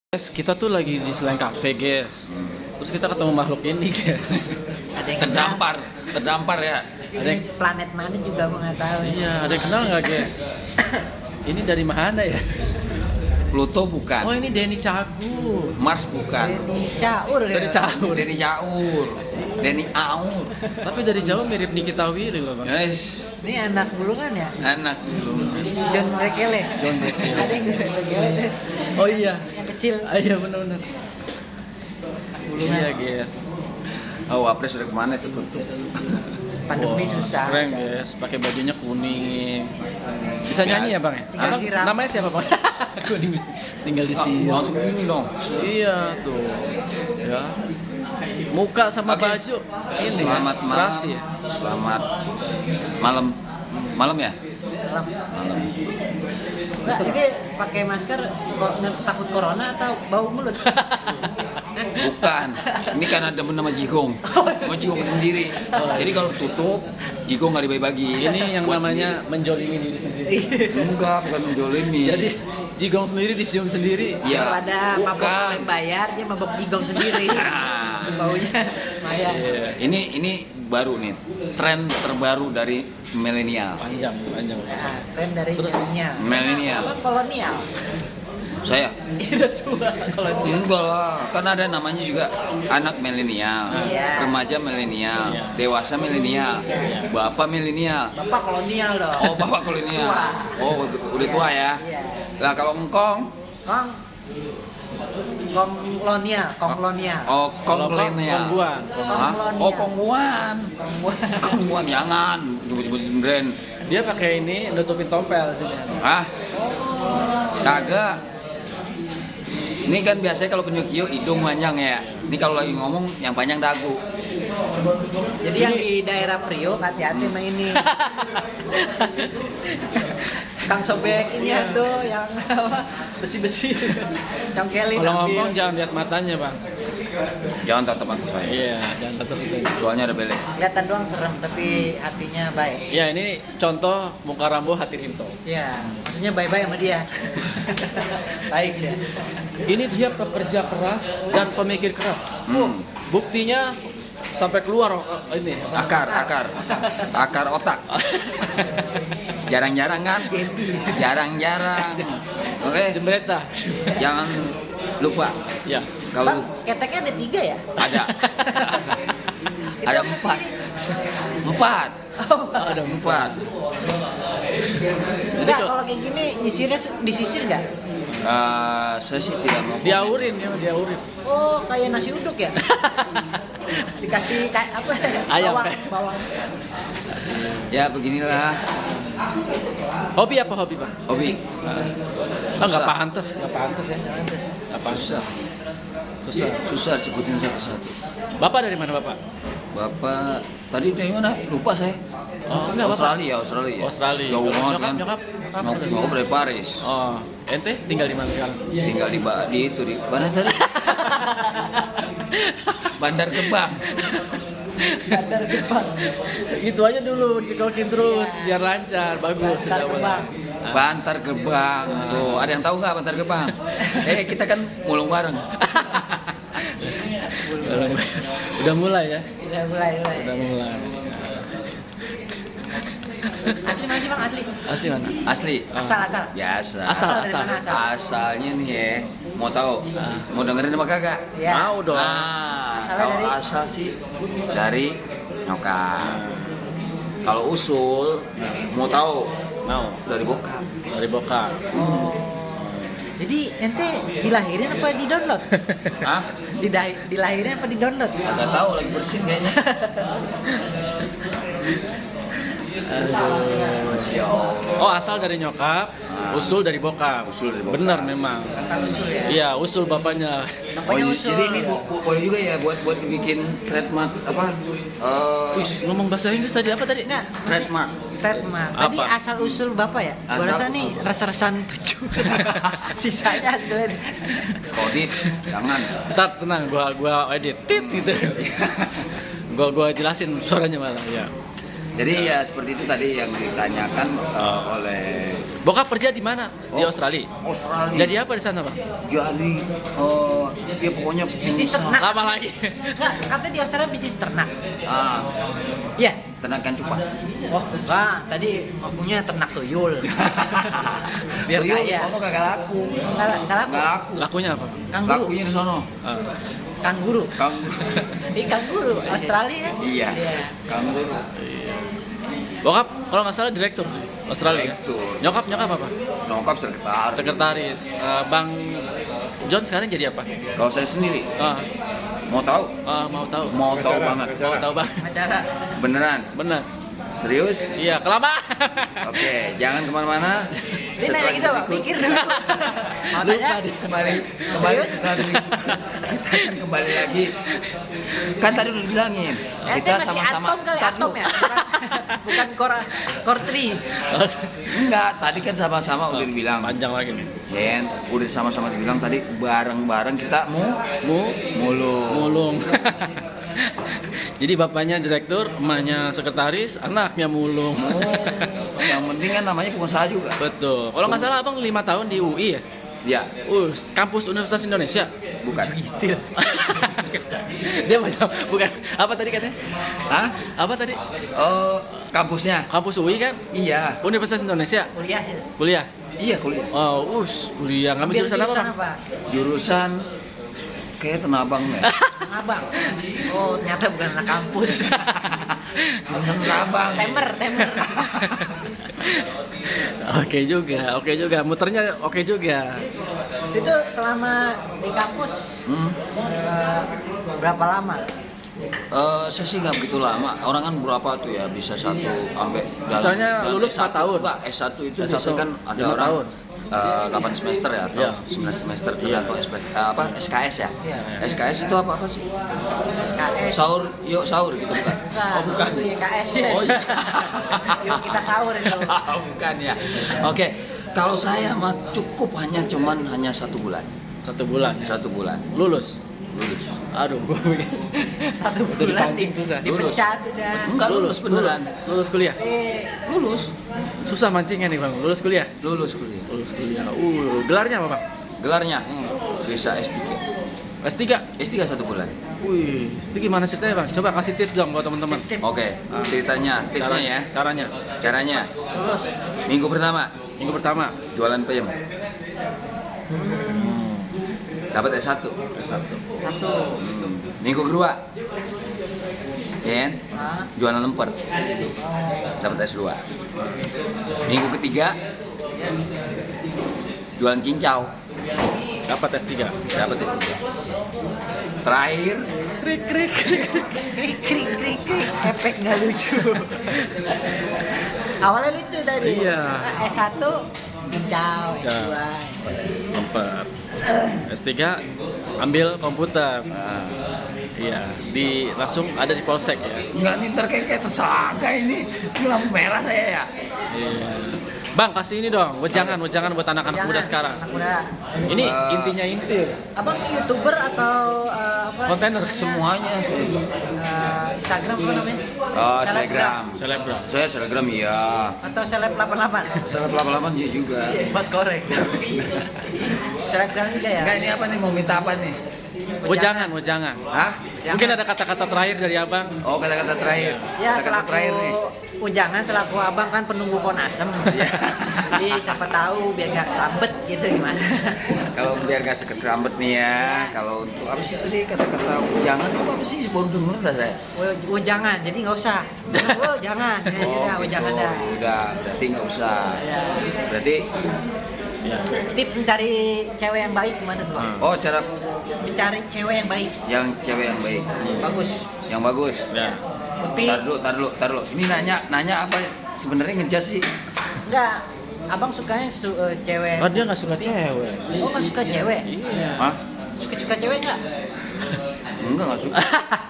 Guys, kita tuh lagi di Selain Cafe, guys. Terus kita ketemu makhluk ini, guys. Ada yang terdampar ya. Ada yang, planet mana juga gua nggak tahu. iya, ada yang kenal nggak, guys? Ini dari mana ya? Pluto bukan, Oh, ini Denny Cagur. Mars bukan, Denny Caur ya. Dari Cagur. Denny Caur, Denny Aur. Tapi dari jauh mirip Nikita Willy loh, Bang. Guys, Ini anak bulungan ya? anak dulu. John Rekele. John Rekele. Ada yang John Rekele tuh. Oh iya. Yang kecil. Iya, benar-benar. Iya, guys. Oh, Wapres sudah kemana itu tutup? Pandemi Wah, susah. Keren, guys. Pakai bajunya kuning. Bisa nyanyi ya, Bang ya? Tinggal Abang, siram. namanya siapa, Bang? Kuning. Tinggal di sini. Langsung ini dong. Iya tuh. Ya. Muka sama Oke. baju ini. Selamat malam. serasi ya? Selamat malam. Malam ya? Malam. Nah, ini pakai masker takut corona atau bau mulut? Bukan. Ini kan ada nama Jigong. Mau Jigong sendiri. Jadi kalau tutup, Jigong nggak dibagi-bagi. Ini yang Buat namanya menjolimi diri sendiri. enggak, bukan menjolimi. Jadi jigong sendiri disium sendiri. Iya. Daripada mabok bayar, dia mabok jigong sendiri. Baunya lumayan. Iya. Ini baru nih, tren terbaru dari milenial. Panjang. Nah, tren dari Terus- milenial. Milenial. Apa kolonial? Saya Udah tua kalau enggak lah, kan ada namanya juga anak milenial, Iya. remaja milenial, Iya. dewasa milenial, bapak milenial. Bapak kolonial dong. Oh, bapak kolonial. Tua. Oh, udah tua ya. Iya. Lah kalau engkong, Kong kolonial. oh kolonial. Kongguan. Hah? Oh, kongguan. Kongguan jangan nyebut-nyebutin brand. Dia pakai ini nutupin tompel sini. Hah? Kagak. Ini kan biasanya kalau penyukio hidung panjang ya. Ini kalau lagi ngomong yang panjang dagu. Jadi yang di daerah Priok hati-hati sama ini. Kang Sobek ini tuh yang apa, besi-besi. Congkelin Kalau ambil. ngomong jangan lihat matanya, Bang. Jangan tatap mata saya. Iya, jangan tetap itu. Soalnya ada belek. Kelihatan doang serem tapi hatinya baik. Ya, ini contoh muka Rambo hati Rinto. Ya, maksudnya baik-baik sama dia. Baik dia. Ini dia pekerja keras dan pemikir keras. Buktinya sampai keluar ini. Akar otak. Jarang-jarang kan? Jarang-jarang. Oke, Jembreta. jangan lupa Ya. Bang, kalau keteknya ada 3 ya? ada Itu ada apa 4. sih? 4. Ada 4. Jadi Enggak, kok kalau kayak gini nyisirnya disisir nggak? Saya sih tidak mau komen. diaurin ya, diaurin. Oh, kayak nasi uduk ya? Dikasih kayak apa? Ayam, Bawang, kayak. bawang. Ya beginilah Hobi apa hobi, Bang? hobi. Ah, nggak pantas ya. Pantes. Nggak pantas. Susah. Susah. Susah sebutin satu-satu. Bapak dari mana, Bapak? Bapak tadi dari mana? Lupa saya. Oh, enggak, Bapak. Australia. Australia. Jauh Kalau banget kan. nyokap Nyokap dari Paris. Oh, ente tinggal di mana sekarang? Tinggal di itu di mana tadi? Bandar Gebang. Bandar Gebang. Gitu aja dulu, dikokin terus biar lancar, bagus. Bantar sudah Gebang. mulai. Bantar Gebang. Tuh, ada yang tahu nggak Bantar Gebang? Kita kan mulung bareng. Udah mulai ya? Udah mulai. Udah mulai. Asli masih Bang, asli. Asli mana? Asli. Asal. Biasa. Asal. Dari mana asal? Asalnya nih ya, mau tahu? Mau dengerin apa kagak? Iya. Mau dong. Nah, Asalnya kalau dari? asal sih dari nyokap. Kalau usul mau tahu Mau dari bokap. dari bokap. Oh. Jadi ente dilahirin apa di-download? Hah? Dilahirin apa di-download? Agak tahu lagi bersin kayaknya. Aduh. Masya Allah. Oh, asal dari nyokap, usul dari bokap. Usul dari bokap. Bener memang. Asal usul ya. Iya, usul bapaknya. Bapaknya usul. Jadi ini boleh juga ya buat dibikin trademark apa? Wih, ngomong bahasa Inggris tadi apa tadi? Enggak, Trademark. Trademark. Tadi Apa? asal usul Bapak ya? Asal Gua rasa usul. nih res-resan pecu. Sisanya hasilnya. Kodit, jangan. Ntar tenang, gua edit tit gitu. Gua jelasin suaranya malah ya. Jadi ya seperti itu tadi yang ditanyakan oleh Bokap kerja di mana? Di Oh. Australia. Australia. Jadi apa di sana, Bang? Jadi ya pokoknya Bisnis pengusaha. ternak. Lama lagi. Enggak, katanya di Australia bisnis ternak. Ah, Iya. ternakan cupang. Oh, enggak, tadi akunya ternak tuyul. Biar Tuyul di kaya. sono kagak laku. Enggak laku. Nggak laku. Lakunya apa? Kanguru. Lakunya di sono. Ah. Kanguru. Kanguru. Di kanguru Australia kan? Iya. Kanguru. Iya. Bokap kalau nggak salah direktur di Australia. Direktur. Nyokap nyokap apa? Nyokap sekretaris. Sekretaris. Bang John sekarang jadi apa? Kalau saya sendiri Ah, mau tahu? mau tahu. Mau tahu banget. Mau tahu bang? Acara. Beneran? Benar. Serius? Iya, kelamaan. Oke, jangan kemana-mana. Ini nanya gitu, Bang. Pikir dulu. Mau tanya? Kembali sesaat lagi. Kita akan kembali lagi. Kan tadi udah dibilangin. Kita masih sama-sama. atom kali, Ntar atom dulu. ya? Bukan core 3. Enggak, tadi kan sama-sama udah dibilang. Panjang lagi nih. Jen, udah sama-sama dibilang tadi bareng-bareng kita mulung. Mulung. Jadi bapaknya direktur, emaknya sekretaris, anaknya mulung. Yang penting kan namanya pengusaha juga. Betul. Kalau nggak salah abang 5 tahun di UI ya? Ya, Kampus Universitas Indonesia. bukan. Dia bukan. Apa tadi katanya? Hah? Apa tadi? Oh, kampusnya? Kampus UI kan? Iya. Universitas Indonesia. Kuliah ya? Kuliah. Iya kuliah. Oh, kuliah. Ngambil jurusan apa, Bang? Jurusan kayak tenabang ya. Abang. Oh, ternyata bukan anak kampus. Jurusan tenabang. Temer. Oke juga. Muternya oke juga. Itu selama di kampus Hmm. berapa lama? Saya sih nggak begitu lama. Orang kan berapa tuh ya bisa satu sampai Misalnya lulus 4 tahun. Enggak, S1 itu S1 biasanya kan ada 5 orang tahun. 8 semester ya atau Iya. 9 semester Iya. tergantung SKS ya. Iya. SKS itu apa sih? SKS. Sahur gitu bukan? Oh bukan. Itu YKS ya. Oh iya. Yuk kita sahur itu. Bukan ya. Oke, kalau saya mah cukup hanya 1 bulan. 1 bulan. 1 bulan Lulus. Aduh, gua mikir. 1 bulan dipancing susah. dipecat udah. Enggak lulus beneran. Lulus kuliah. Lulus. Susah mancingnya nih, Bang. Lulus kuliah. Lulus kuliah. Lulus kuliah. Gelarnya apa, Bang? Gelarnya bisa S3. S3. S3 1 bulan. Wih, itu gimana ceritanya, Bang? Coba kasih tips dong buat teman-teman. Sip. Oke, tipsnya ya. Caranya. Caranya Lulus. minggu pertama Minggu pertama. jualan peyem. Dapat S1. Satu. Minggu kedua ya, Hah? jualan lemper. Dapat S2. Minggu ketiga jualan cincau. Dapat S3. Dapat S3. Terakhir Krik krik krik. Krik. Efek nggak lucu. Awalnya lucu tadi. Iya. S1 cincau, S2. Lempar. S3 ambil komputer. Iya, langsung ada di polsek ya. nggak nih ntar kayak tersangka ini lampu merah saya ya. Iya. Bang, kasih ini dong, wejangan buat anak-anak muda sekarang. Anak muda. Ini intinya inti. Abang YouTuber atau apa? Kontainer Semuanya. Instagram apa namanya? Oh, Selebgram. Selebgram. Saya Telegram iya. Atau seleb 88. Seleb 88 dia juga. Buat korek. Selebgram juga ya? Enggak, ini apa nih, mau minta apa nih? Wejangan. Hah? Mungkin ada kata-kata terakhir dari Abang. Oh, kata-kata terakhir. Ya, Kata-kata selaku terakhir nih. ujangan, selaku abang kan penunggu pohon asem. Jadi siapa tahu biar nggak sambet gitu gimana? Kalau biar gak sekesambet nih ya. Kalau untuk apa sih tadi kata-kata jangan apa sih baru denger dah saya. Ujangan, jadi nggak usah. Oh, jangan. Ya, udah, ujangan dah. Udah, berarti nggak usah. Ya. Berarti Ya. Tips mencari cewek yang baik gimana tuh, Bang? oh cara Mencari cewek yang baik, yang cewek yang baik, bagus. yang bagus. Ya. Putih. Tar dulu. Ini nanya apa sebenarnya ngejas sih? Enggak. Abang sukanya cewek. Oh, dia nggak suka cewek. Oh, nggak suka cewek? Iya. Hah? Suka cewek nggak? Enggak suka.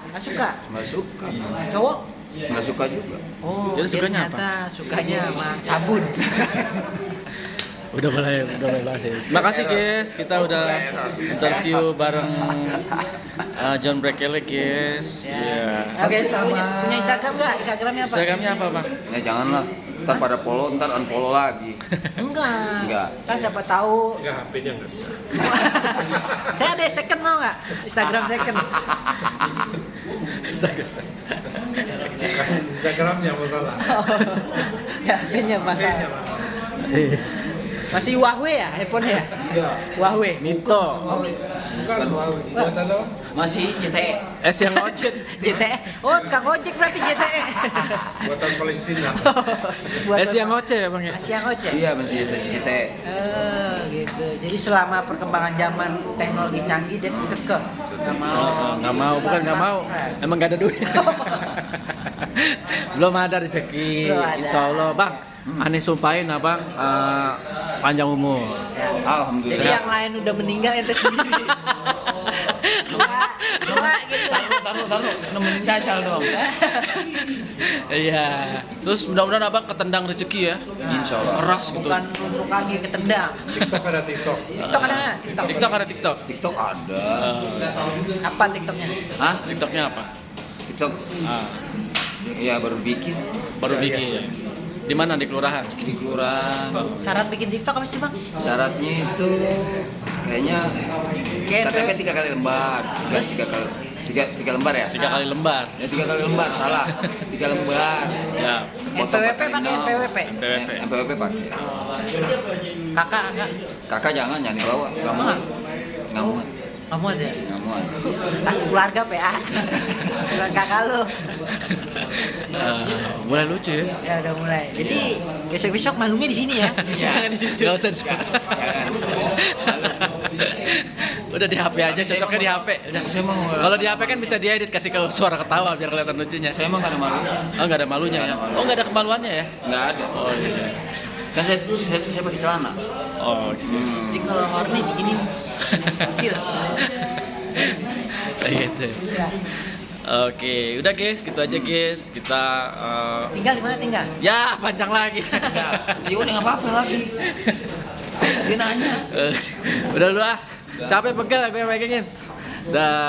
Nggak suka. Nggak suka. Cowok? Nggak suka juga. Oh, Jadi sukanya ternyata sukanya sama sabun. Udah mulai bahas ya. Makasih guys, kita udah interview bareng John Brekele guys. Iya. Oke, punya Instagram nggak? Instagramnya apa? Instagramnya apa bang? Ya janganlah, ntar pada follow, ntar unfollow lagi. Enggak. Kan siapa tahu. Enggak, HP-nya nggak bisa. Saya ada second mau nggak? Instagram second. Instagramnya masalah. Ya, HP-nya masalah. Masih Huawei ya handphonenya? Iya. Huawei. Minto. Bukan Huawei. Buatan apa? Masih CTE. S yang ngocet. JTE. Oh, Kang Ojek berarti JTE. Buatan Palestina. S yang ngocet ya bang ya? Asia Ojek. Iya masih CTE. Gitu. Jadi selama perkembangan zaman teknologi canggih dia kekeh. Nggak mau. Nggak mau, bukan nggak mau. Emang nggak ada duit. Belum ada rezeki. Belum ada. Insya Allah bang. Aneh sumpahin abang panjang umur. Ya. Alhamdulillah. Jadi yang lain udah meninggal ente sendiri. Tua gitu. Taruh, nemenin Cacal dong. Iya. Terus mudah-mudahan abang ketendang rezeki ya. Insya Allah. Keras gitu. Bukan nubruk lagi ketendang. TikTok ada TikTok. TikTok ada nggak? TikTok. TikTok ada TikTok. TikTok ada. Apa TikToknya? Hah? TikToknya apa? TikTok? Ya baru bikin. Baru bikin. Di mana di kelurahan? Di kelurahan. Syarat bikin TikTok apa sih bang? Syaratnya itu kayaknya katanya 3 kali lembar. Tiga lembar ya? 3 kali lembar. Ya 3 kali lembar, salah. 3 lembar. Ya. NPWP pakai NPWP. NPWP. NPWP pakai. Kakak. Kakak jangan dibawa. Nggak muat. Nggak muat. Kamu aja. Nggak muat. Satu keluarga PA. Bukan kakak lu. Mulai lucu ya. Ya udah mulai. Jadi besok-besok malungnya di sini ya. Jangan di situ. Gak usah di sana. Udah di HP aja, cocoknya di HP. Udah. Saya mau. Kalau di HP kan bisa diedit kasih ke suara ketawa biar kelihatan lucunya. Saya emang nggak ada malu. Oh nggak ada malunya ya? Oh nggak ada kemaluannya ya? Nggak ada. Oh iya. Kan saya pakai celana. Oh gitu. Jadi kalau horny begini kecil. Gitu. Oke, udah guys, gitu aja guys. Kita Tinggal di mana tinggal? ya panjang lagi. Ya udah nggak apa-apa lagi. Dia nanya. Udah lu ah. Capek pegel gue megangin. Dah.